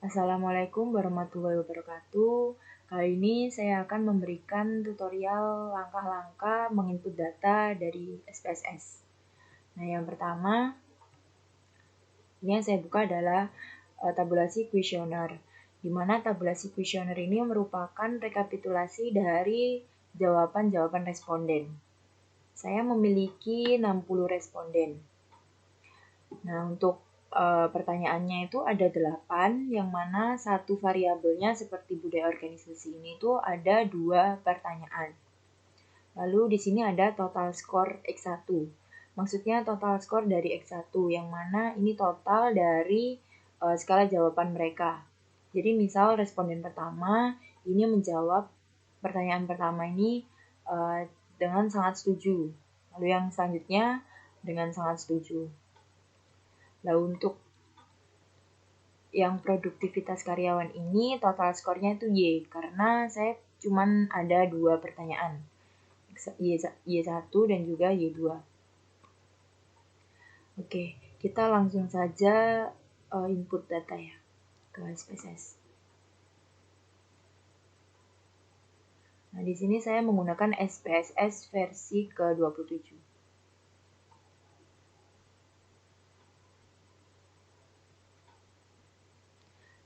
Assalamualaikum warahmatullahi wabarakatuh. Kali ini saya akan memberikan tutorial langkah-langkah menginput data dari SPSS. Nah, yang pertama, ini yang saya buka adalah tabulasi kuesioner, di mana tabulasi kuesioner ini merupakan rekapitulasi dari jawaban-jawaban responden. Saya memiliki 60 responden. Nah, untuk pertanyaannya itu ada 8, yang mana satu variabelnya seperti budaya organisasi ini itu ada 2 pertanyaan. Lalu di sini ada total skor X1. Maksudnya total skor dari X1, yang mana ini total dari skala jawaban mereka. Jadi misal responden pertama ini menjawab pertanyaan pertama ini dengan sangat setuju. Lalu yang selanjutnya dengan sangat setuju. Lalu untuk yang produktivitas karyawan ini total skornya itu Y, karena saya cuman ada 2 pertanyaan, Y1 dan juga Y2. Oke, kita langsung saja input data ya ke SPSS. Nah, di sini saya menggunakan SPSS versi ke-27.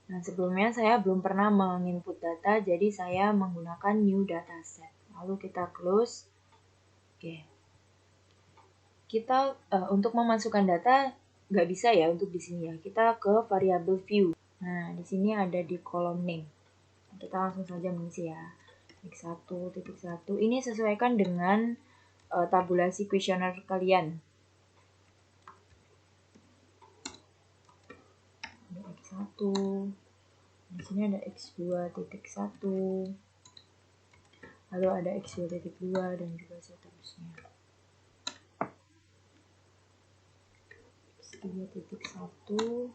Nah, sebelumnya saya belum pernah menginput data, jadi saya menggunakan new dataset. Lalu kita close. Oke. Kita untuk memasukkan data nggak bisa ya untuk di sini ya. Kita ke variabel view. Nah, di sini ada di kolom name. Kita langsung saja mengisi ya. X1.1. Ini sesuaikan dengan tabulasi kuesioner kalian. Ada X1. Di sini ada X2.1. Lalu ada X2.2 dan juga seterusnya. X3.1,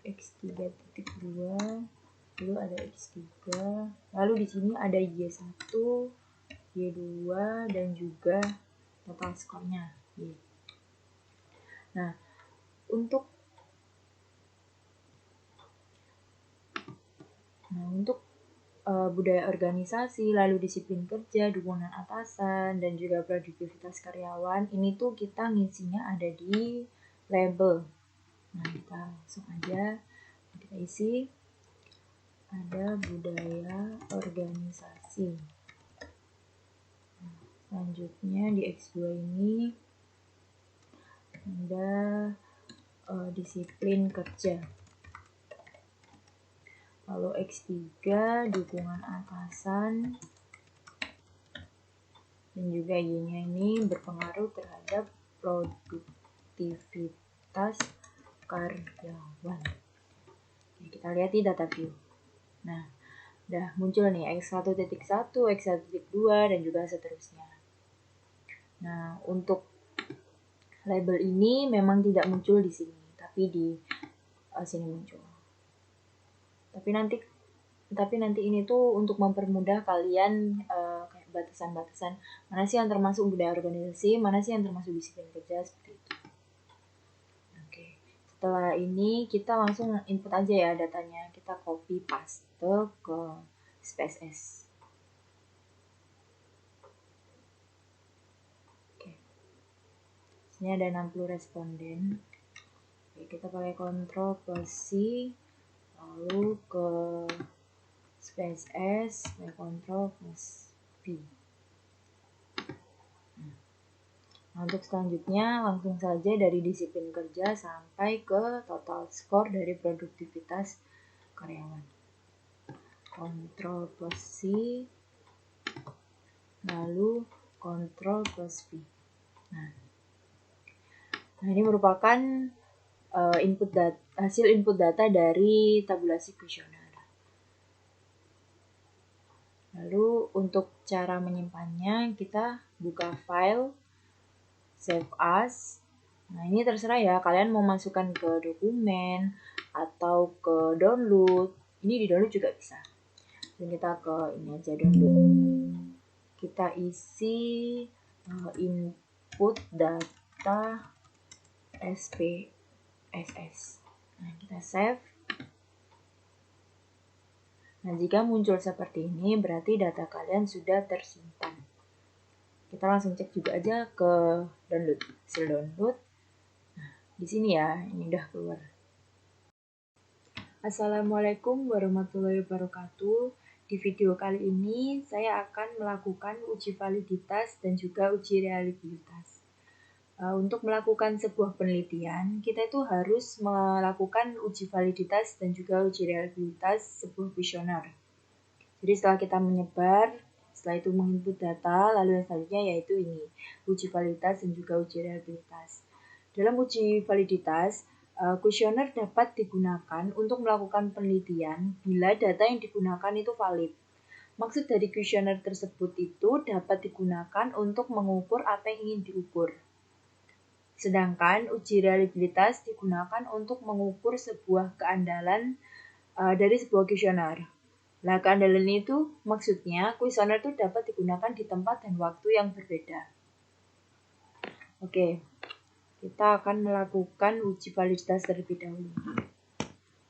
X3.2, lalu ada X3, lalu di sini ada Y1, Y2, dan juga total skornya Y. Nah, untuk budaya organisasi, lalu disiplin kerja, dukungan atasan, dan juga produktivitas karyawan, ini tuh kita ngisinya ada di label. Nah, kita langsung aja kita isi. Ada budaya organisasi. Nah, selanjutnya di X2 ini ada disiplin kerja. Lalu X3 dukungan atasan, dan juga Y-nya ini berpengaruh terhadap produktivitas karyawan. Oke, kita lihat di data view. Nah, udah muncul nih X1.1, X1.2, dan juga seterusnya. Nah, untuk label ini memang tidak muncul di sini, tapi di sini muncul. Tapi nanti ini tuh untuk mempermudah kalian kayak batasan-batasan mana sih yang termasuk budaya organisasi, mana sih yang termasuk disiplin kerja, seperti itu. Oke, setelah ini kita langsung input aja ya datanya. Kita copy paste ke SPSS. Oke. Sini ada 60 responden. Oke, kita pakai Ctrl plus C, lalu ke SPSS, pakai Ctrl plus V. Nah, untuk selanjutnya langsung saja dari disiplin kerja sampai ke total skor dari produktivitas karyawan. Ctrl plus C, lalu Ctrl plus V. Nah, ini merupakan hasil input data dari tabulasi kuesioner. Lalu untuk cara menyimpannya, kita buka file, save as. Nah, ini terserah ya, kalian mau masukkan ke dokumen atau ke download. Ini di download juga bisa. Dan kita ke ini aja, download. Kita isi input data SPSS. Nah, kita save. Nah, jika muncul seperti ini, berarti data kalian sudah tersimpan. Kita langsung cek juga aja ke download, hasil download. Nah, di sini ya, ini udah keluar. Assalamualaikum warahmatullahi wabarakatuh. Di video kali ini, saya akan melakukan uji validitas dan juga uji reliabilitas. Untuk melakukan sebuah penelitian, kita itu harus melakukan uji validitas dan juga uji reliabilitas sebuah kuesioner. Jadi setelah kita menyebar, setelah itu menginput data, lalu yang selanjutnya yaitu ini, uji validitas dan juga uji reliabilitas. Dalam uji validitas, kuesioner dapat digunakan untuk melakukan penelitian bila data yang digunakan itu valid. Maksud dari kuesioner tersebut itu dapat digunakan untuk mengukur apa yang ingin diukur. Sedangkan uji reliabilitas digunakan untuk mengukur sebuah keandalan dari sebuah kuesioner. Nah, keandalan itu maksudnya kuesioner itu dapat digunakan di tempat dan waktu yang berbeda. Oke, kita akan melakukan uji validitas terlebih dahulu.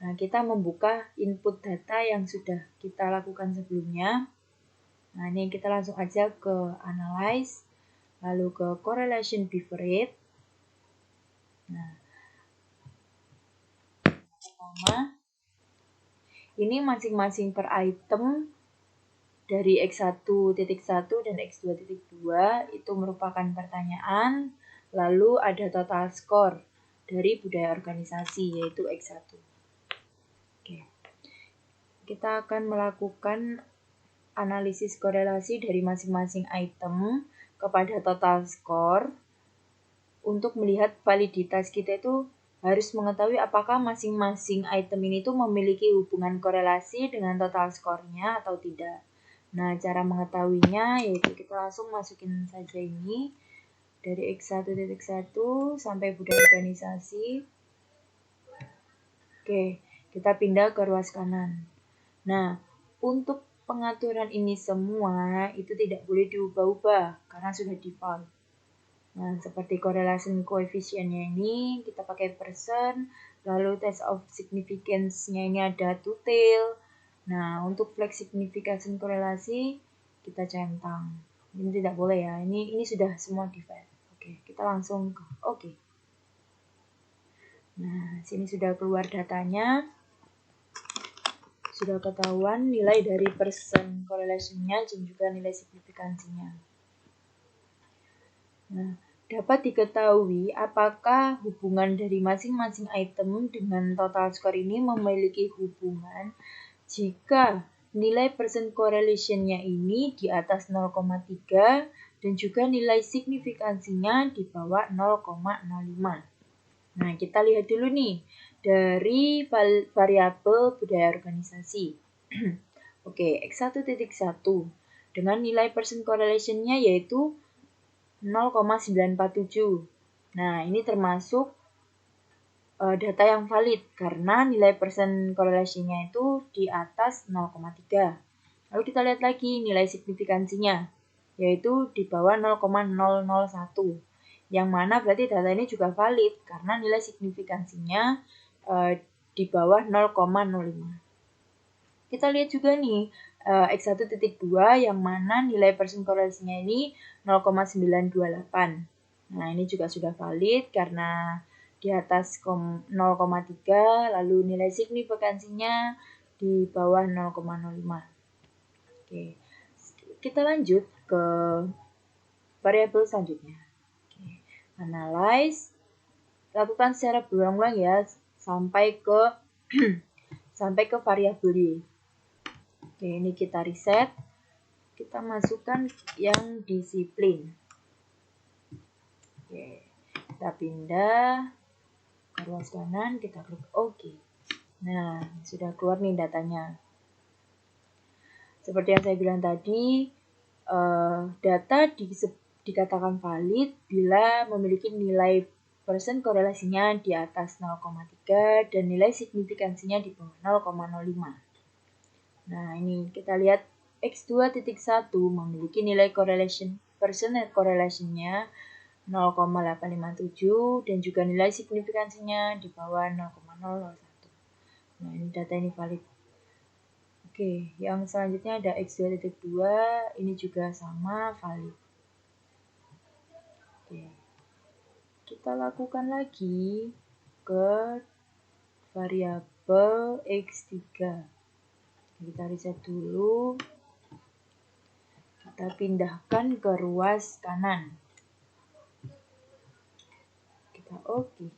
Nah, kita membuka input data yang sudah kita lakukan sebelumnya. Nah, ini kita langsung aja ke Analyze, lalu ke Correlation Behavior Rate. Nah, pertama, ini masing-masing per item dari X1.1 dan X2.2 itu merupakan pertanyaan, lalu ada total score dari budaya organisasi yaitu X1. Oke. Kita akan melakukan analisis korelasi dari masing-masing item kepada total score untuk melihat validitas kita itu harus mengetahui apakah masing-masing item ini tuh memiliki hubungan korelasi dengan total skornya atau tidak. Nah, cara mengetahuinya yaitu kita langsung masukin saja ini dari X1.1 sampai budaya organisasi. Oke, kita pindah ke ruas kanan. Nah, untuk pengaturan ini semua itu tidak boleh diubah-ubah karena sudah default. Nah, seperti correlation coefficient-nya ini kita pakai persen, lalu test of significance-nya ini ada to tail. Nah, untuk flag signification korelasi kita centang. Ini tidak boleh ya. Ini sudah semua default. Oke, kita langsung ke oke. Nah, sini sudah keluar datanya. Sudah ketahuan nilai dari persen correlation-nya dan juga nilai signifikansinya. Nah, dapat diketahui apakah hubungan dari masing-masing item dengan total score ini memiliki hubungan jika nilai percent correlation-nya ini di atas 0,3 dan juga nilai signifikansinya di bawah 0,05. Nah, kita lihat dulu nih dari variabel budaya organisasi. Oke, X1.1 dengan nilai percent correlation-nya yaitu 0,947. Nah, ini termasuk data yang valid karena nilai persen korelasinya itu di atas 0,3. Lalu kita lihat lagi nilai signifikansinya, yaitu di bawah 0,001. Yang mana berarti data ini juga valid karena nilai signifikansinya di bawah 0,05. Kita lihat juga nih X1.2 yang mana nilai persen korelasinya ini 0,928. Nah, ini juga sudah valid karena di atas 0,3, lalu nilai signifikansinya di bawah 0,05. Oke, kita lanjut ke variabel selanjutnya. Oke, analyze, lakukan secara berulang-ulang ya sampai ke variabel Y. Oke, ini kita reset. Kita masukkan yang disiplin. Oke, kita pindah ke ruas kanan, kita klik OK. Nah, sudah keluar nih datanya. Seperti yang saya bilang tadi, data dikatakan valid bila memiliki nilai persen korelasinya di atas 0,3 dan nilai signifikansinya di bawah 0,05. Nah, ini kita lihat X2.1 memiliki nilai percent correlation-nya 0,857 dan juga nilai signifikansinya di bawah 0,001. Nah, ini data ini valid. Oke, yang selanjutnya ada X2.2, ini juga sama valid. Oke. Kita lakukan lagi ke variabel X3. Kita reset dulu. Kita pindahkan ke ruas kanan. Kita oke.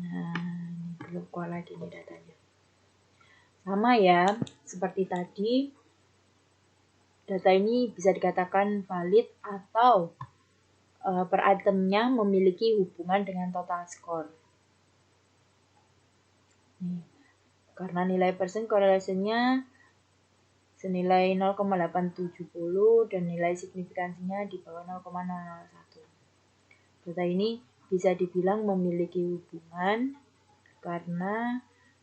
Nah, ini belum keluar lagi nih datanya. Sama ya, seperti tadi. Data ini bisa dikatakan valid atau per itemnya memiliki hubungan dengan total score. Nih, karena nilai persen correlation-nya senilai 0,870 dan nilai signifikansinya di bawah 0,001. Data ini bisa dibilang memiliki hubungan karena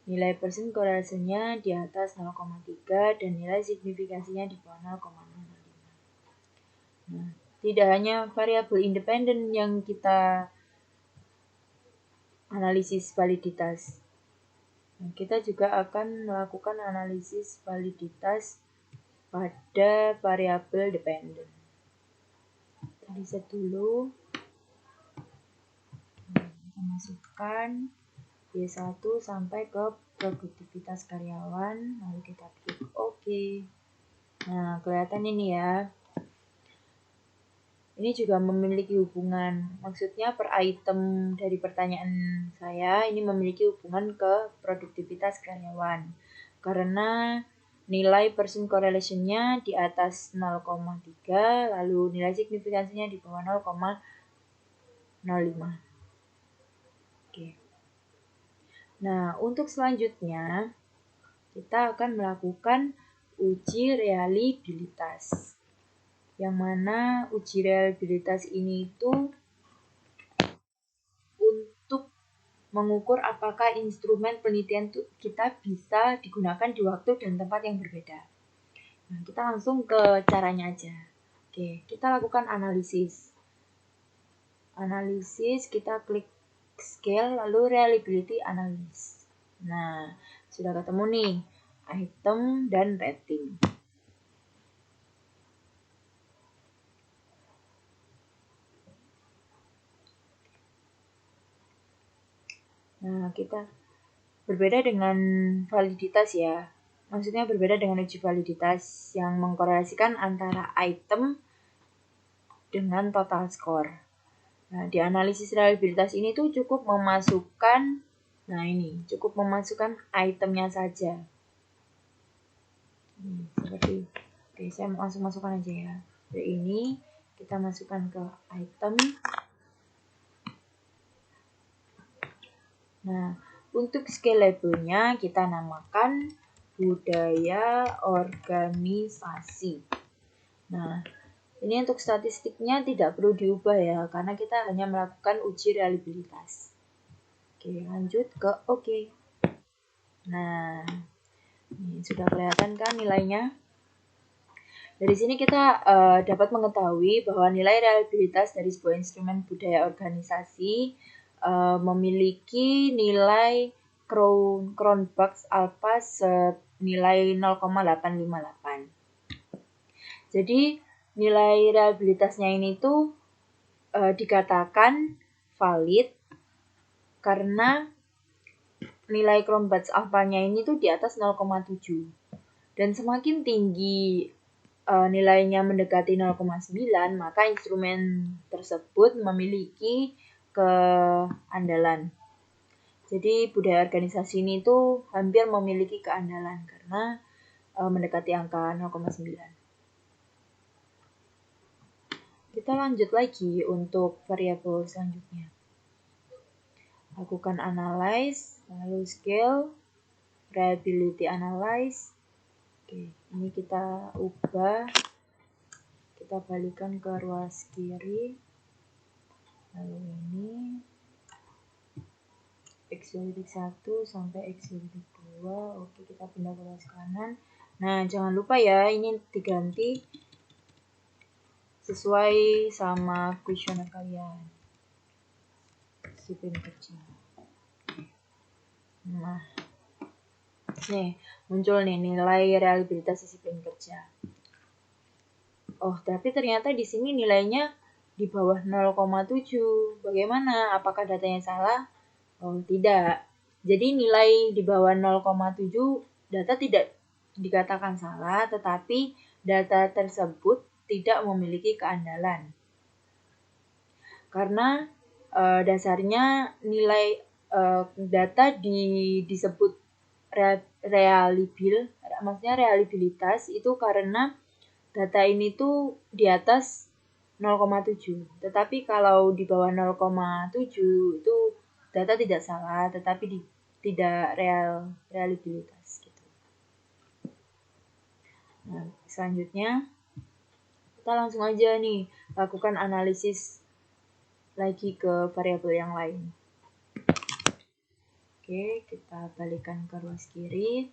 nilai persen correlation-nya di atas 0,3 dan nilai signifikansinya di bawah 0,05. Nah, tidak hanya variabel independen yang kita analisis validitas. Nah, kita juga akan melakukan analisis validitas pada variabel dependen. Kita reset dulu. Kita masukkan B1 sampai ke produktivitas karyawan, lalu kita klik OK. Nah, kelihatan ini ya. Ini juga memiliki hubungan, maksudnya per item dari pertanyaan saya ini memiliki hubungan ke produktivitas karyawan. Karena nilai persen correlation-nya di atas 0,3, lalu nilai signifikansinya di bawah 0,05. Oke. Nah, untuk selanjutnya kita akan melakukan uji reliabilitas. Yang mana uji reliabilitas ini itu untuk mengukur apakah instrumen penelitian kita bisa digunakan di waktu dan tempat yang berbeda. Nah, kita langsung ke caranya aja. Oke, kita lakukan analisis. Analisis, kita klik scale, lalu reliability analysis. Nah, sudah ketemu nih, item dan rating. Nah, kita berbeda dengan validitas ya. Maksudnya berbeda dengan uji validitas yang mengkorelasikan antara item dengan total score. Nah, di analisis reliabilitas ini tuh cukup memasukkan, cukup memasukkan itemnya saja. Seperti, oke, saya langsung masukkan aja ya. Jadi ini kita masukkan ke item. Nah, untuk scalable-nya kita namakan budaya organisasi. Nah, ini untuk statistiknya tidak perlu diubah ya, karena kita hanya melakukan uji reliabilitas. Oke, lanjut ke OK. Nah, ini sudah kelihatan kan nilainya? Dari sini kita dapat mengetahui bahwa nilai reliabilitas dari sebuah instrumen budaya organisasi memiliki nilai Cronbach's alpha senilai 0,858. Jadi nilai reliabilitasnya ini tuh dikatakan valid karena nilai Cronbach's alpha-nya ini tuh di atas 0,7. Dan semakin tinggi nilainya mendekati 0,9, maka instrumen tersebut memiliki keandalan. Jadi budaya organisasi ini tuh hampir memiliki keandalan karena mendekati angka 0,9. Kita lanjut lagi untuk variabel selanjutnya. Lakukan analyze, lalu scale, reliability analyze. Oke, ini kita ubah. Kita balikan ke ruas kiri. Lalu ini X1 sampai X2. Oke, kita pindah ke ruas kanan. Nah, jangan lupa ya, ini diganti sesuai sama kuesioner kalian. Disiplin kerja. Nah, Nih, muncul nih nilai reliabilitas disiplin kerja. Oh, tapi ternyata di sini nilainya di bawah 0,7. Bagaimana? Apakah datanya salah? Oh, tidak. Jadi nilai di bawah 0,7 data tidak dikatakan salah, tetapi data tersebut tidak memiliki keandalan. Karena dasarnya nilai data disebut maksudnya reliabilitas itu karena data ini tuh di atas 0,7. Tetapi kalau di bawah 0,7 itu data tidak salah, tetapi tidak reliabilitas gitu. Nah, selanjutnya kita langsung aja nih lakukan analisis lagi ke variabel yang lain. Oke, kita balikkan ke ruas kiri.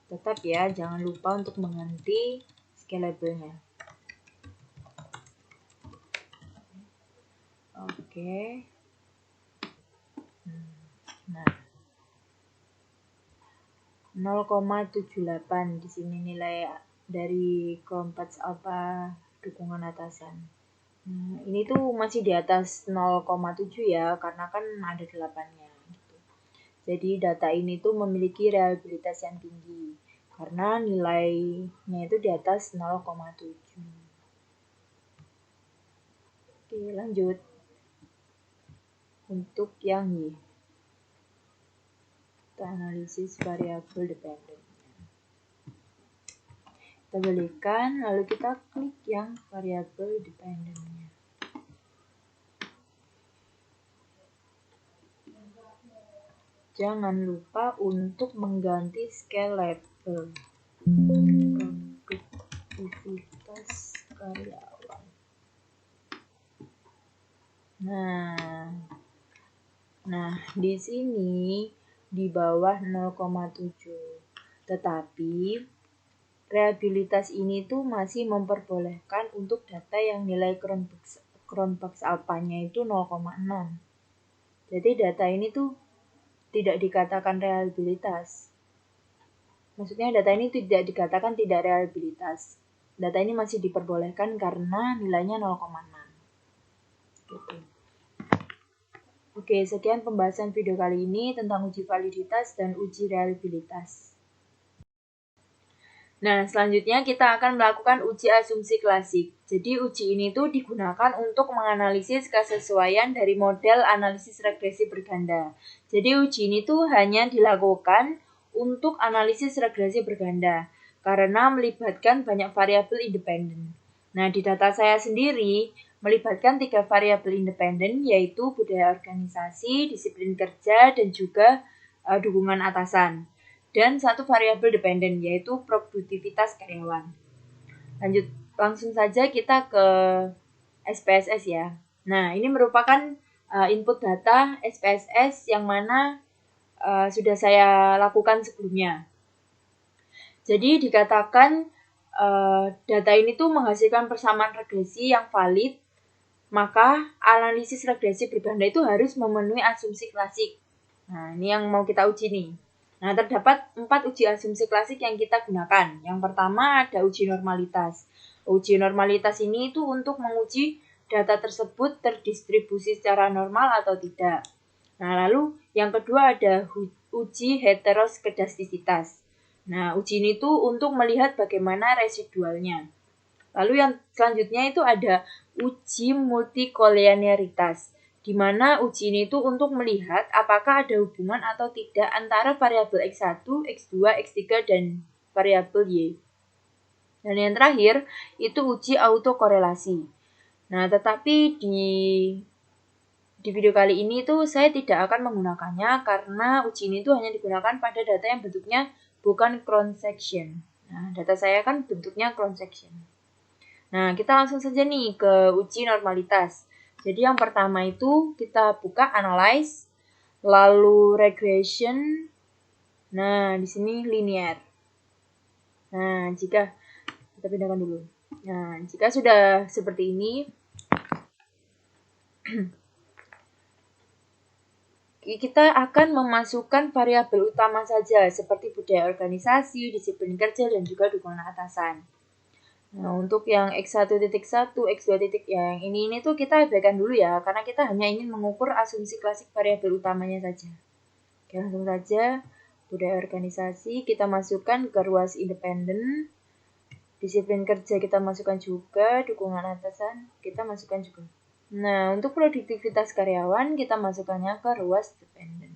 Tetap ya, jangan lupa untuk mengganti scalable-nya. Oke. Nah, 0,78 di sini nilai dari Cronpachs alpha dukungan atasan. Ini tuh masih di atas 0,7 ya, karena kan ada 8-nya gitu. Jadi data ini tuh memiliki reliabilitas yang tinggi karena nilainya itu di atas 0,7. Oke, lanjut. Untuk yang Y, kita analisis variabel dependen. Kita balikan, lalu kita klik yang variabel dependennya. Jangan lupa untuk mengganti scalable. Produktivitas karyawan. Nah, di sini di bawah 0,7. Tetapi reliabilitas ini tuh masih memperbolehkan untuk data yang nilai Cronpachs alpha-nya itu 0,6. Jadi data ini tuh tidak dikatakan reliabilitas. Maksudnya data ini tidak dikatakan tidak reliabilitas. Data ini masih diperbolehkan karena nilainya 0,6. Gitu. Oke, sekian pembahasan video kali ini tentang uji validitas dan uji reliabilitas. Nah, selanjutnya kita akan melakukan uji asumsi klasik. Jadi uji ini tuh digunakan untuk menganalisis kesesuaian dari model analisis regresi berganda. Jadi uji ini tuh hanya dilakukan untuk analisis regresi berganda karena melibatkan banyak variabel independen. Nah, di data saya sendiri melibatkan 3 variabel independen yaitu budaya organisasi, disiplin kerja, dan juga dukungan atasan. Dan 1 variabel dependen yaitu produktivitas karyawan. Langsung saja kita ke SPSS ya. Nah, ini merupakan input data SPSS yang mana sudah saya lakukan sebelumnya. Jadi dikatakan data ini tuh menghasilkan persamaan regresi yang valid, maka analisis regresi berganda itu harus memenuhi asumsi klasik. Nah, ini yang mau kita uji nih. Nah, terdapat 4 uji asumsi klasik yang kita gunakan. Yang pertama ada uji normalitas. Uji normalitas ini itu untuk menguji data tersebut terdistribusi secara normal atau tidak. Nah, lalu yang kedua ada uji heteroskedastisitas. Nah, uji ini tuh untuk melihat bagaimana residualnya. Lalu yang selanjutnya itu ada uji multikolinearitas, di mana uji ini itu untuk melihat apakah ada hubungan atau tidak antara variabel X1, X2, X3, dan variabel Y. Dan yang terakhir itu uji autokorelasi. Nah, tetapi di video kali ini tuh saya tidak akan menggunakannya karena uji ini tuh hanya digunakan pada data yang bentuknya bukan cross section. Nah, data saya kan bentuknya cross section. Nah, kita langsung saja nih ke uji normalitas. Jadi yang pertama itu kita buka analyze, lalu regression. Nah, di sini linear. Nah, jika kita pindahkan dulu. Nah, jika sudah seperti ini, kita akan memasukkan variabel utama saja seperti budaya organisasi, disiplin kerja, dan juga dukungan atasan. Nah, untuk yang X1.1, X2. Yang ini tuh kita abaikan dulu ya, karena kita hanya ingin mengukur asumsi klasik variabel utamanya saja. Oke, langsung saja. Budaya organisasi kita masukkan ke ruas independen. Disiplin kerja kita masukkan juga, dukungan atasan kita masukkan juga. Nah, untuk produktivitas karyawan kita masukkannya ke ruas dependen.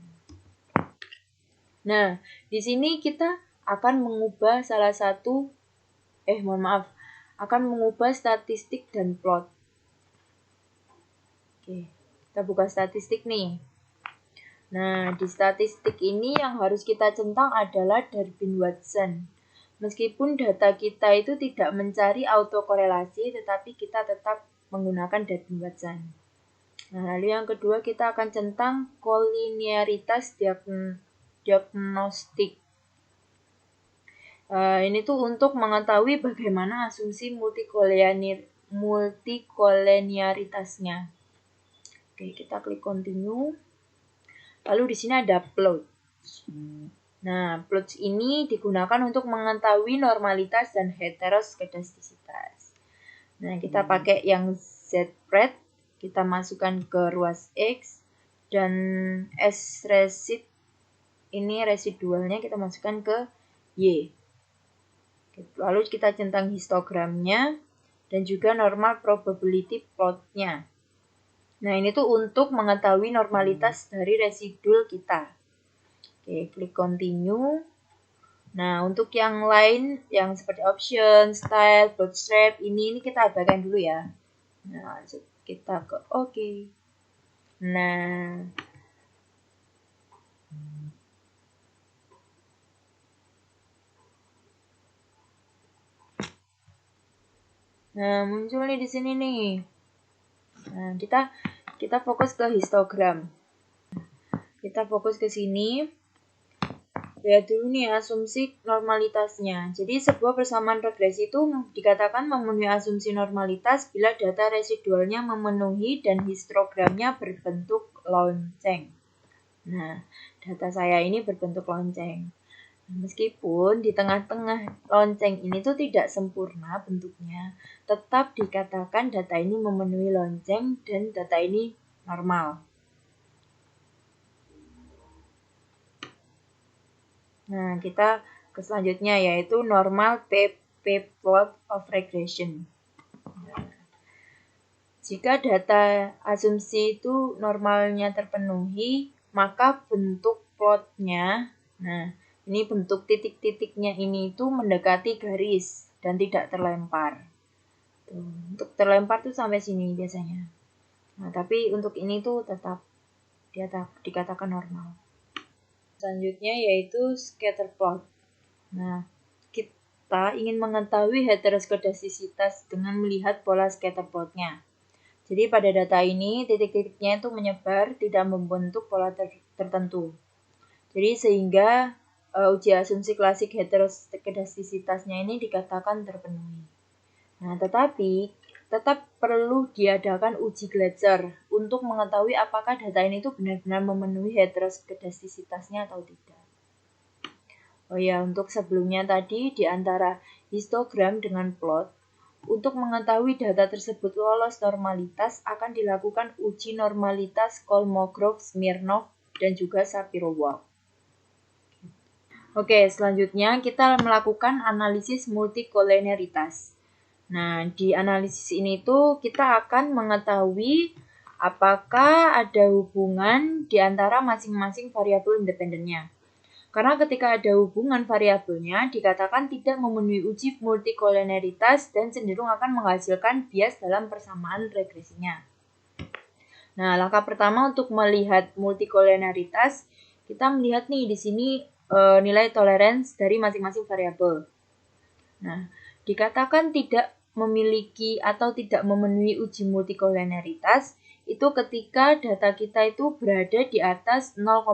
Nah, di sini kita akan mengubah akan mengubah statistik dan plot. Oke, kita buka statistik nih. Nah, di statistik ini yang harus kita centang adalah Durbin-Watson. Meskipun data kita itu tidak mencari autokorelasi, tetapi kita tetap menggunakan Durbin-Watson. Nah, lalu yang kedua kita akan centang kolinearitas diagnostik. Ini tuh untuk mengetahui bagaimana asumsi multikolinearitasnya. Oke, kita klik continue. Lalu di sini ada plot. Nah, plots ini digunakan untuk mengetahui normalitas dan heteroskedastisitas. Nah, kita pakai yang Z-pred, kita masukkan ke ruas X, dan S-resid, ini residualnya kita masukkan ke Y. Lalu kita centang histogramnya, dan juga normal probability plotnya. Nah, ini tuh untuk mengetahui normalitas dari residual kita. Oke, klik continue. Nah, untuk yang lain, yang seperti option, style, bootstrap, ini kita abaikan dulu ya. Nah, lanjut kita ke OK. Nah, muncul nih di sini nih. Nah, kita fokus ke histogram. Kita fokus ke sini. Lihat dulu nih asumsi normalitasnya. Jadi sebuah persamaan regresi itu dikatakan memenuhi asumsi normalitas bila data residualnya memenuhi dan histogramnya berbentuk lonceng. Nah, data saya ini berbentuk lonceng. Meskipun di tengah-tengah lonceng ini tuh tidak sempurna bentuknya, tetap dikatakan data ini memenuhi lonceng dan data ini normal. Nah, kita ke selanjutnya yaitu normal p-plot of regression. Jika data asumsi itu normalnya terpenuhi, maka bentuk plotnya, nah ini bentuk titik-titiknya ini itu mendekati garis dan tidak terlempar. Tuh, untuk terlempar tuh sampai sini biasanya. Nah, tapi untuk ini tuh tetap dikatakan normal. Selanjutnya yaitu scatter plot. Nah, kita ingin mengetahui heteroskedastisitas dengan melihat pola scatter plotnya. Jadi pada data ini titik-titiknya itu menyebar, tidak membentuk pola tertentu. Jadi sehingga uji asumsi klasik heteroskedastisitasnya ini dikatakan terpenuhi. Nah, tetapi tetap perlu diadakan uji Gleiser untuk mengetahui apakah data ini itu benar-benar memenuhi heteroskedastisitasnya atau tidak. Oh ya, untuk sebelumnya tadi di antara histogram dengan plot, untuk mengetahui data tersebut lolos normalitas akan dilakukan uji normalitas Kolmogorov-Smirnov dan juga Shapiro-Wald. Oke, selanjutnya kita melakukan analisis multikolinearitas. Nah, di analisis ini tuh kita akan mengetahui apakah ada hubungan di antara masing-masing variabel independennya. Karena ketika ada hubungan variabelnya, dikatakan tidak memenuhi uji multikolinearitas dan cenderung akan menghasilkan bias dalam persamaan regresinya. Nah, langkah pertama untuk melihat multikolinearitas, kita melihat nih di sini nilai toleransi dari masing-masing variabel. Nah, dikatakan tidak memiliki atau tidak memenuhi uji multikolinearitas itu ketika data kita itu berada di atas 0,1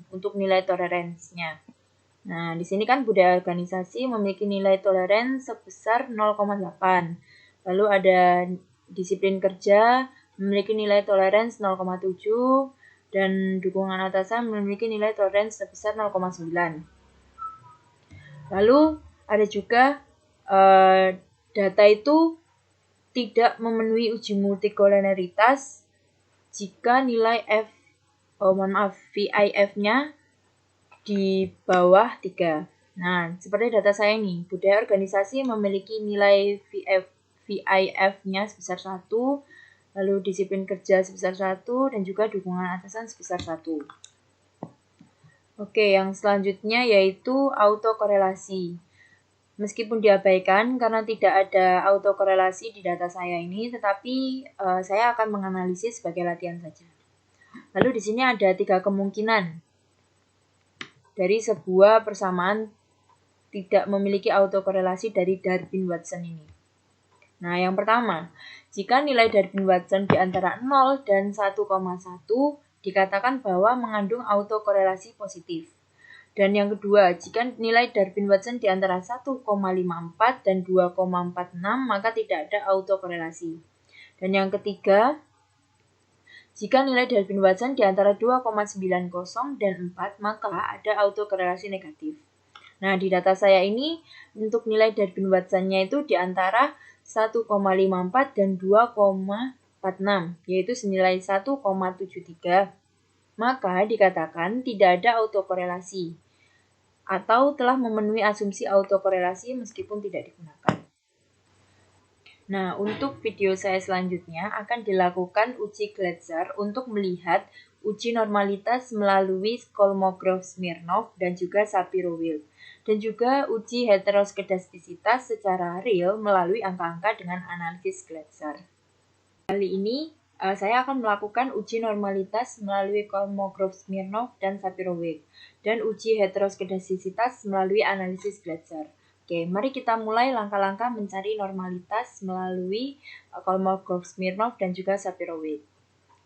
untuk nilai toleransinya. Nah, di sini kan budaya organisasi memiliki nilai toleransi sebesar 0,8. Lalu ada disiplin kerja memiliki nilai toleransi 0,7. dan dukungan atasan memiliki nilai toleransi sebesar 0,9. Lalu ada juga data itu tidak memenuhi uji multikolonialitas jika nilai VIF-nya di bawah 3. Nah, seperti data saya ini, budaya organisasi memiliki nilai VIF-nya sebesar 1, lalu disiplin kerja sebesar 1, dan juga dukungan atasan sebesar 1. Oke, yang selanjutnya yaitu autokorelasi. Meskipun diabaikan karena tidak ada autokorelasi di data saya ini, tetapi saya akan menganalisis sebagai latihan saja. Lalu di sini ada 3 kemungkinan dari sebuah persamaan tidak memiliki autokorelasi dari Darwin-Watson ini. Nah, yang pertama, jika nilai Darwin-Watson di antara 0 dan 1,1 dikatakan bahwa mengandung autokorelasi positif. Dan yang kedua, jika nilai Darwin-Watson di antara 1,54 dan 2,46 maka tidak ada autokorelasi. Dan yang ketiga, jika nilai Darwin-Watson di antara 2,90 dan 4 maka ada autokorelasi negatif. Nah, di data saya ini untuk nilai Darwin-Watson-nya itu di antara 1,54 dan 2,46, yaitu senilai 1,73. Maka dikatakan tidak ada autokorelasi atau telah memenuhi asumsi autokorelasi meskipun tidak digunakan. Nah, untuk video saya selanjutnya akan dilakukan uji Glatzer untuk melihat uji normalitas melalui Kolmogorov-Smirnov dan juga Shapiro-Wilk, dan juga uji heteroskedastisitas secara real melalui angka-angka dengan analisis Glatzer. Kali ini saya akan melakukan uji normalitas melalui Kolmogorov-Smirnov dan Shapiro-Wilk, dan uji heteroskedastisitas melalui analisis Glatzer. Oke, mari kita mulai langkah-langkah mencari normalitas melalui Kolmogorov-Smirnov dan juga Shapiro-Wilk.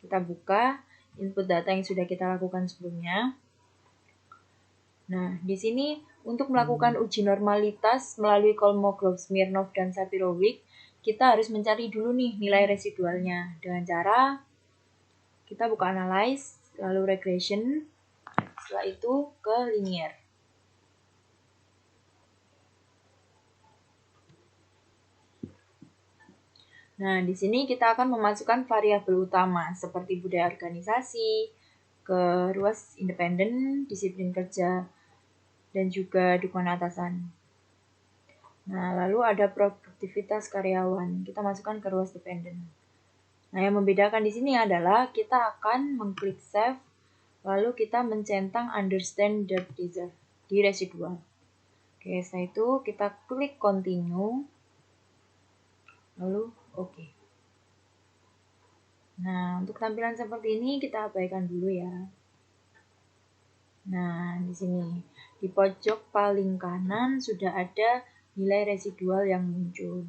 Kita buka input data yang sudah kita lakukan sebelumnya. Nah, di sini untuk melakukan uji normalitas melalui Kolmogorov-Smirnov dan Shapiro-Wilk, kita harus mencari dulu nih nilai residualnya dengan cara kita buka analyze, lalu regression, setelah itu ke linear. Nah, di sini kita akan memasukkan variabel utama seperti budaya organisasi, ke ruas independen, disiplin kerja, dan juga dukungan atasan. Nah, lalu ada produktivitas karyawan. Kita masukkan ke ruas dependen. Nah, yang membedakan di sini adalah kita akan mengklik save, lalu kita mencentang understand the result di residual. Oke, setelah itu kita klik continue, lalu oke. Nah, untuk tampilan seperti ini kita abaikan dulu ya. Nah, di sini di pojok paling kanan sudah ada nilai residual yang muncul.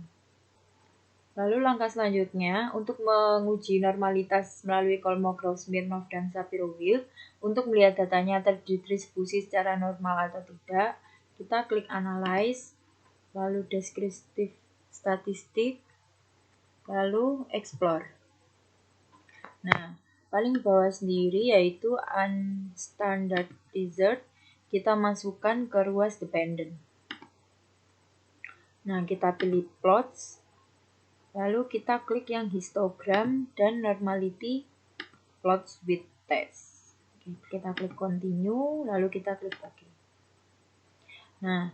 Lalu langkah selanjutnya untuk menguji normalitas melalui Kolmogorov-Smirnov dan Shapiro-Wilk untuk melihat datanya terdistribusi secara normal atau tidak, kita klik analyze, lalu descriptive statistik, lalu explore. Nah, paling bawah sendiri yaitu unstandardized, kita masukkan ke ruas dependent. Nah, kita pilih plots, lalu kita klik yang histogram dan normality plots with test. Oke, kita klik continue, lalu kita klik OK. Nah,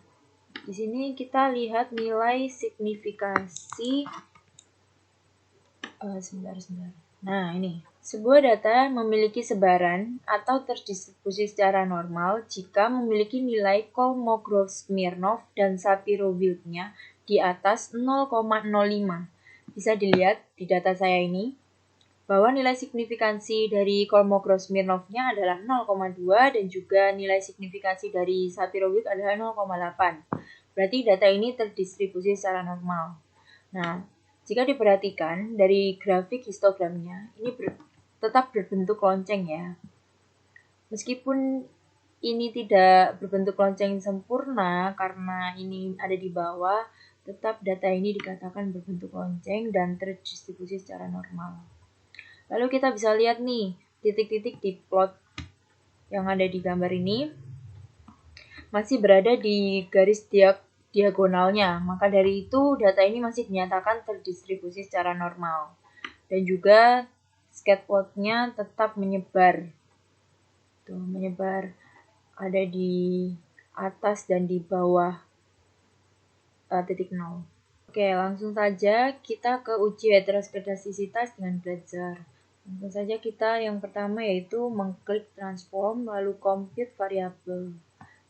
di sini kita lihat nilai signifikasi. Sebentar. Nah, ini. Sebuah data memiliki sebaran atau terdistribusi secara normal jika memiliki nilai Kolmogorov-Smirnov dan Shapiro-Wilk-nya di atas 0,05. Bisa dilihat di data saya ini bahwa nilai signifikansi dari Kolmogorov-Smirnov-nya adalah 0,2 dan juga nilai signifikansi dari Shapiro-Wilk adalah 0,8. Berarti data ini terdistribusi secara normal. Nah, jika diperhatikan dari grafik histogramnya, ini tetap berbentuk lonceng ya. Meskipun ini tidak berbentuk lonceng sempurna karena ini ada di bawah, tetap data ini dikatakan berbentuk lonceng dan terdistribusi secara normal. Lalu kita bisa lihat nih, titik-titik di plot yang ada di gambar ini masih berada di garis diagonalnya. Maka dari itu data ini masih dinyatakan terdistribusi secara normal. Dan juga scatplotnya tetap menyebar. Tuh, menyebar ada di atas dan di bawah titik 0. Oke, langsung saja kita ke uji heteroskedastisitas dengan belajar. Langsung saja kita yang pertama yaitu mengklik transform lalu compute variabel.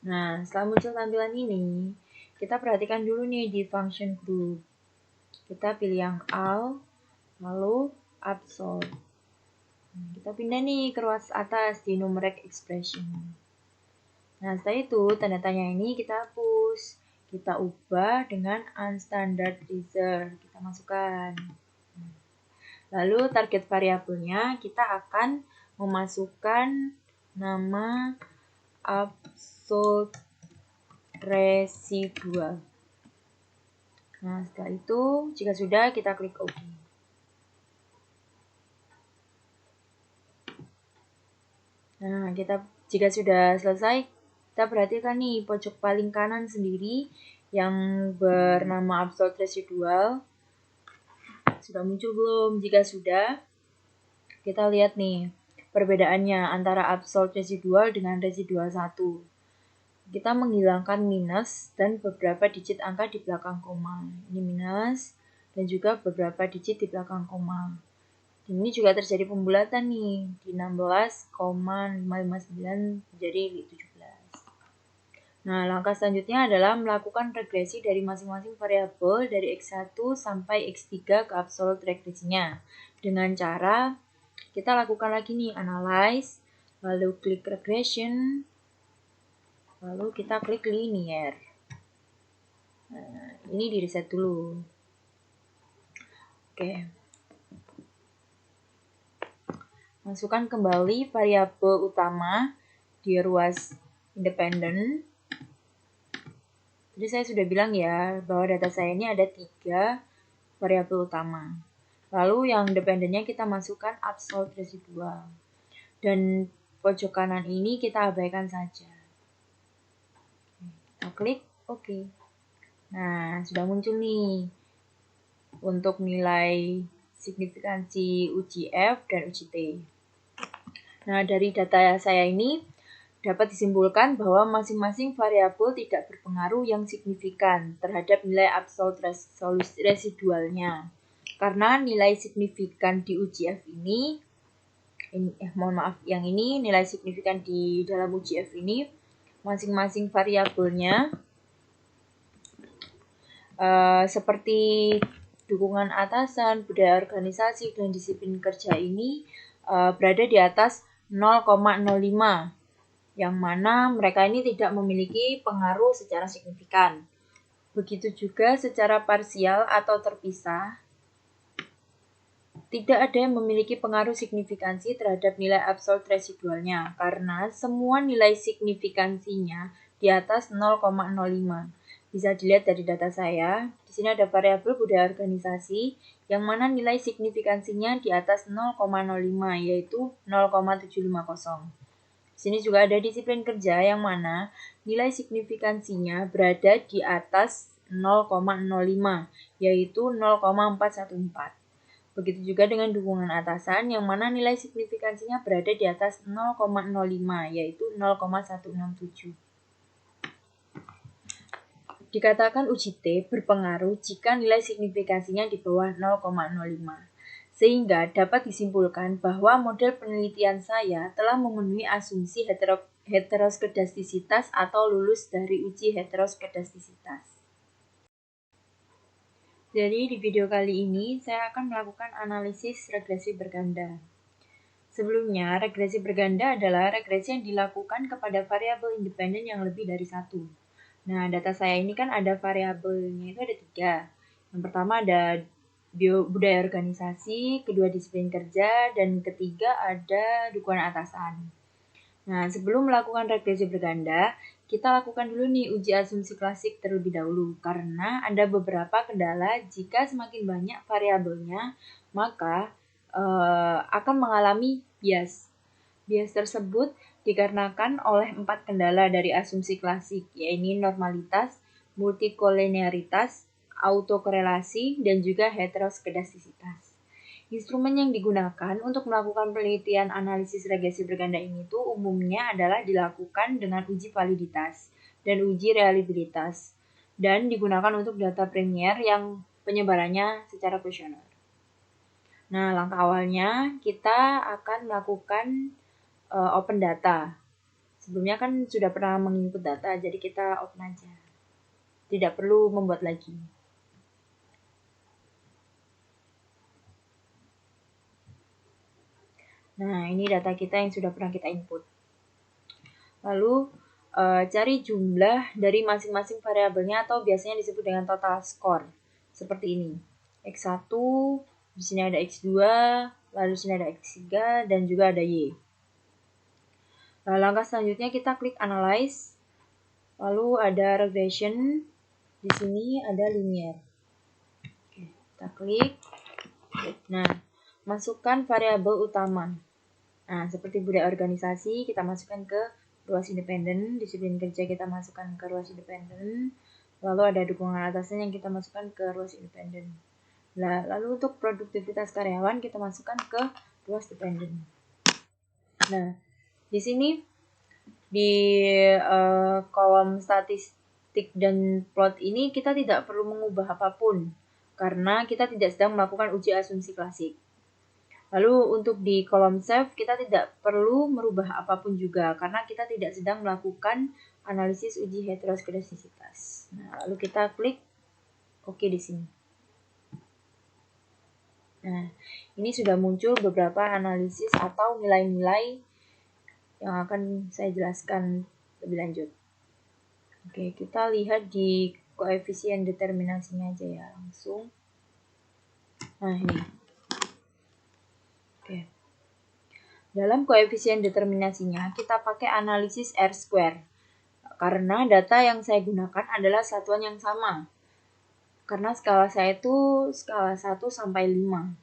Nah, setelah muncul tampilan ini, kita perhatikan dulu nih di function group. Kita pilih yang all, lalu absolute. Kita pindah nih ke ruas atas di numeric expression. Nah, setelah itu tanda tanya ini kita hapus. Kita ubah dengan unstandard result. Kita masukkan. Lalu target variabelnya kita akan memasukkan nama absolute residual. Nah, setelah itu jika sudah kita klik OK. Nah, jika sudah selesai, kita perhatikan nih pojok paling kanan sendiri yang bernama absolute residual. Sudah muncul belum? Jika sudah, kita lihat nih perbedaannya antara absolute residual dengan residual 1. Kita menghilangkan minus dan beberapa digit angka di belakang koma. Ini minus dan juga beberapa digit di belakang koma. Ini juga terjadi pembulatan nih di 16,559 menjadi 17. Nah, langkah selanjutnya adalah melakukan regresi dari masing-masing variabel dari X1 sampai X3 ke absolute regresinya. Dengan cara kita lakukan lagi nih analyze, lalu klik regression, lalu kita klik linear. Nah, ini di reset dulu. Oke. Masukkan kembali variabel utama di ruas independen. Jadi saya sudah bilang ya bahwa data saya ini ada 3 variabel utama. Lalu yang dependennya kita masukkan absolute residual. Dan pojok kanan ini kita abaikan saja. Kita klik OK. Nah, sudah muncul nih untuk nilai signifikansi uji F dan uji T. Nah, dari data saya ini dapat disimpulkan bahwa masing-masing variabel tidak berpengaruh yang signifikan terhadap nilai absolute residualnya. Karena nilai signifikan di uji F ini nilai signifikan di dalam uji F ini masing-masing variabelnya seperti dukungan atasan, budaya organisasi, dan disiplin kerja ini berada di atas 0,05, yang mana mereka ini tidak memiliki pengaruh secara signifikan. Begitu juga secara parsial atau terpisah, tidak ada yang memiliki pengaruh signifikansi terhadap nilai absolute residualnya, karena semua nilai signifikansinya di atas 0,05. Bisa dilihat dari data saya, di sini ada variabel budaya organisasi, yang mana nilai signifikansinya di atas 0,05, yaitu 0,750. Di sini juga ada disiplin kerja, yang mana nilai signifikansinya berada di atas 0,05, yaitu 0,414. Begitu juga dengan dukungan atasan, yang mana nilai signifikansinya berada di atas 0,05, yaitu 0,167. Dikatakan uji T berpengaruh jika nilai signifikansinya di bawah 0,05. Sehingga dapat disimpulkan bahwa model penelitian saya telah memenuhi asumsi heteroskedastisitas atau lulus dari uji heteroskedastisitas. Jadi di video kali ini saya akan melakukan analisis regresi berganda. Sebelumnya, regresi berganda adalah regresi yang dilakukan kepada variabel independen yang lebih dari 1. Nah, data saya ini kan ada variabelnya itu ada 3. Yang pertama ada budaya organisasi, kedua disiplin kerja, dan ketiga ada dukungan atasan. Nah, sebelum melakukan regresi berganda, kita lakukan dulu nih uji asumsi klasik terlebih dahulu, karena ada beberapa kendala jika semakin banyak variabelnya, maka akan mengalami bias. Bias tersebut dikarenakan oleh 4 kendala dari asumsi klasik, yaitu normalitas, multikolinearitas, autokorelasi, dan juga heteroskedastisitas. Instrumen yang digunakan untuk melakukan penelitian analisis regresi berganda ini tuh umumnya adalah dilakukan dengan uji validitas dan uji reliabilitas, dan digunakan untuk data premier yang penyebarannya secara kuesioner. Nah, langkah awalnya kita akan melakukan open data. Sebelumnya kan sudah pernah menginput data, jadi kita open aja. Tidak perlu membuat lagi. Nah, ini data kita yang sudah pernah kita input. Lalu, cari jumlah dari masing-masing variabelnya atau biasanya disebut dengan total score. Seperti ini. X1, di sini ada X2, lalu di sini ada X3, dan juga ada Y. Langkah selanjutnya kita klik Analyze, lalu ada Regression, di sini ada Linear. Oke, kita klik. Nah, masukkan variabel utama. Nah, seperti budaya organisasi, kita masukkan ke ruas independen, disiplin kerja kita masukkan ke ruas independen, lalu ada dukungan atasan yang kita masukkan ke ruas independen. Nah, lalu untuk produktivitas karyawan kita masukkan ke ruas dependen. Nah, di sini di kolom statistik dan plot ini kita tidak perlu mengubah apapun karena kita tidak sedang melakukan uji asumsi klasik. Lalu untuk di kolom save kita tidak perlu merubah apapun juga karena kita tidak sedang melakukan analisis uji heteroskedastisitas. Nah, lalu kita klik OK di sini. Nah, ini sudah muncul beberapa analisis atau nilai-nilai yang akan saya jelaskan lebih lanjut. Oke, kita lihat di koefisien determinasinya aja ya, langsung. Nah, ini. Oke. Dalam koefisien determinasinya, kita pakai analisis R-square. Karena data yang saya gunakan adalah satuan yang sama. Karena skala saya itu skala 1 sampai 5.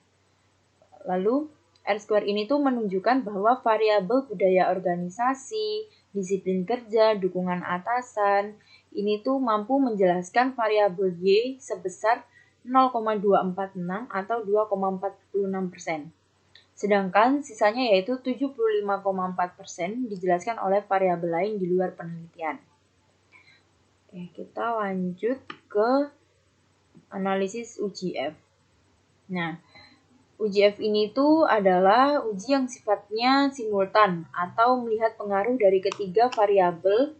Lalu, R-square ini tuh menunjukkan bahwa variabel budaya organisasi, disiplin kerja, dukungan atasan, ini tuh mampu menjelaskan variabel Y sebesar 0,246 atau 2,46%. Sedangkan sisanya yaitu 75,4% dijelaskan oleh variabel lain di luar penelitian. Oke, kita lanjut ke analisis UGF. Nah, UGF ini tuh adalah uji yang sifatnya simultan atau melihat pengaruh dari ketiga variabel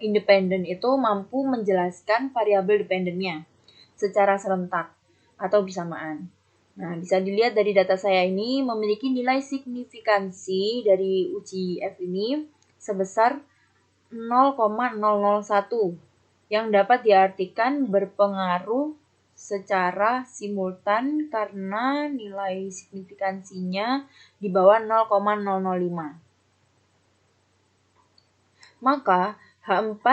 independen itu mampu menjelaskan variabel dependennya secara serentak atau bersamaan. Nah, bisa dilihat dari data saya ini memiliki nilai signifikansi dari UGF ini sebesar 0,001 yang dapat diartikan berpengaruh secara simultan karena nilai signifikansinya di bawah 0,005. Maka H4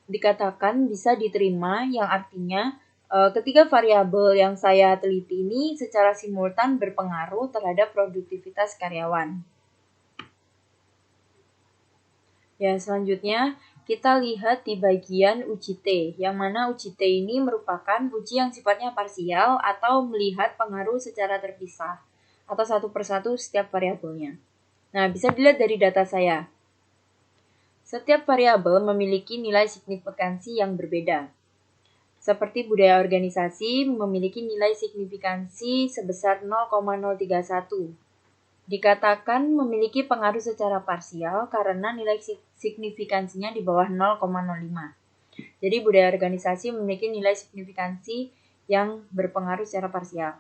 dikatakan bisa diterima yang artinya ketiga variabel yang saya teliti ini secara simultan berpengaruh terhadap produktivitas karyawan. Ya, selanjutnya kita lihat di bagian uji T, yang mana uji T ini merupakan uji yang sifatnya parsial atau melihat pengaruh secara terpisah, atau satu persatu setiap variabelnya. Nah, bisa dilihat dari data saya. Setiap variabel memiliki nilai signifikansi yang berbeda. Seperti budaya organisasi memiliki nilai signifikansi sebesar 0,031. Dikatakan memiliki pengaruh secara parsial karena nilai signifikansinya di bawah 0,05. Jadi budaya organisasi memiliki nilai signifikansi yang berpengaruh secara parsial.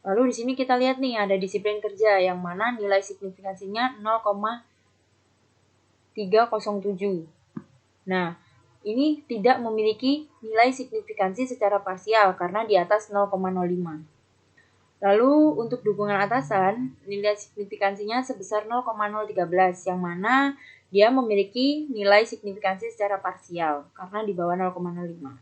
Lalu di sini kita lihat nih ada disiplin kerja yang mana nilai signifikansinya 0,307. Nah, ini tidak memiliki nilai signifikansi secara parsial karena di atas 0,05. Lalu untuk dukungan atasan, nilai signifikansinya sebesar 0,013 yang mana dia memiliki nilai signifikansi secara parsial karena di bawah 0,05.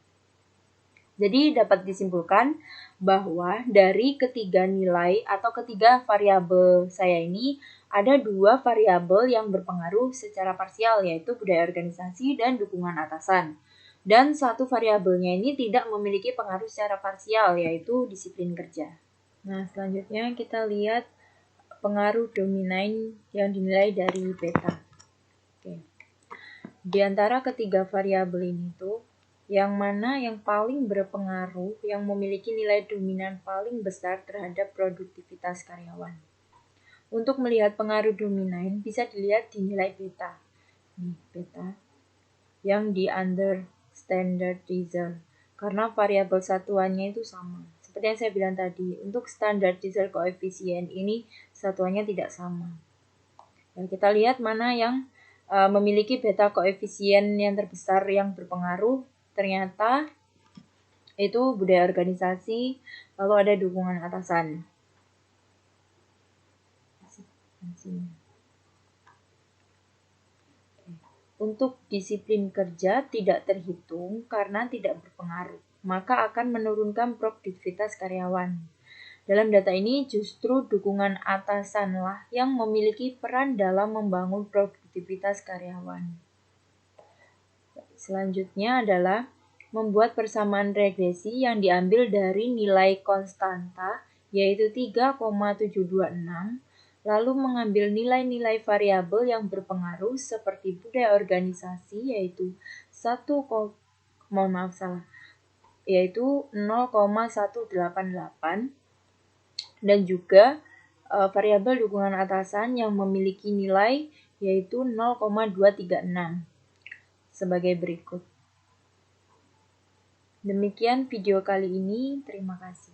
Jadi dapat disimpulkan bahwa dari ketiga nilai atau ketiga variabel saya ini ada dua variabel yang berpengaruh secara parsial, yaitu budaya organisasi dan dukungan atasan. Dan satu variabelnya ini tidak memiliki pengaruh secara parsial, yaitu disiplin kerja. Nah, selanjutnya kita lihat pengaruh dominan yang dinilai dari beta. Oke. Di antara ketiga variabel ini tuh, yang mana yang paling berpengaruh, yang memiliki nilai dominan paling besar terhadap produktivitas karyawan. Untuk melihat pengaruh dominan, bisa dilihat di nilai beta. Nih, beta yang di under standardizer, karena variabel satuannya itu sama. Seperti yang saya bilang tadi, untuk standardizer koefisien ini satuannya tidak sama. Dan kita lihat mana yang memiliki beta koefisien yang terbesar yang berpengaruh. Ternyata itu budaya organisasi, lalu ada dukungan atasan. Untuk disiplin kerja tidak terhitung karena tidak berpengaruh, maka akan menurunkan produktivitas karyawan. Dalam data ini justru dukungan atasanlah yang memiliki peran dalam membangun produktivitas karyawan. Selanjutnya adalah membuat persamaan regresi yang diambil dari nilai konstanta, yaitu 3,726, lalu mengambil nilai-nilai variabel yang berpengaruh seperti budaya organisasi, yaitu 0,188, dan juga variabel dukungan atasan yang memiliki nilai yaitu 0,236. Sebagai berikut. Demikian video kali ini, terima kasih.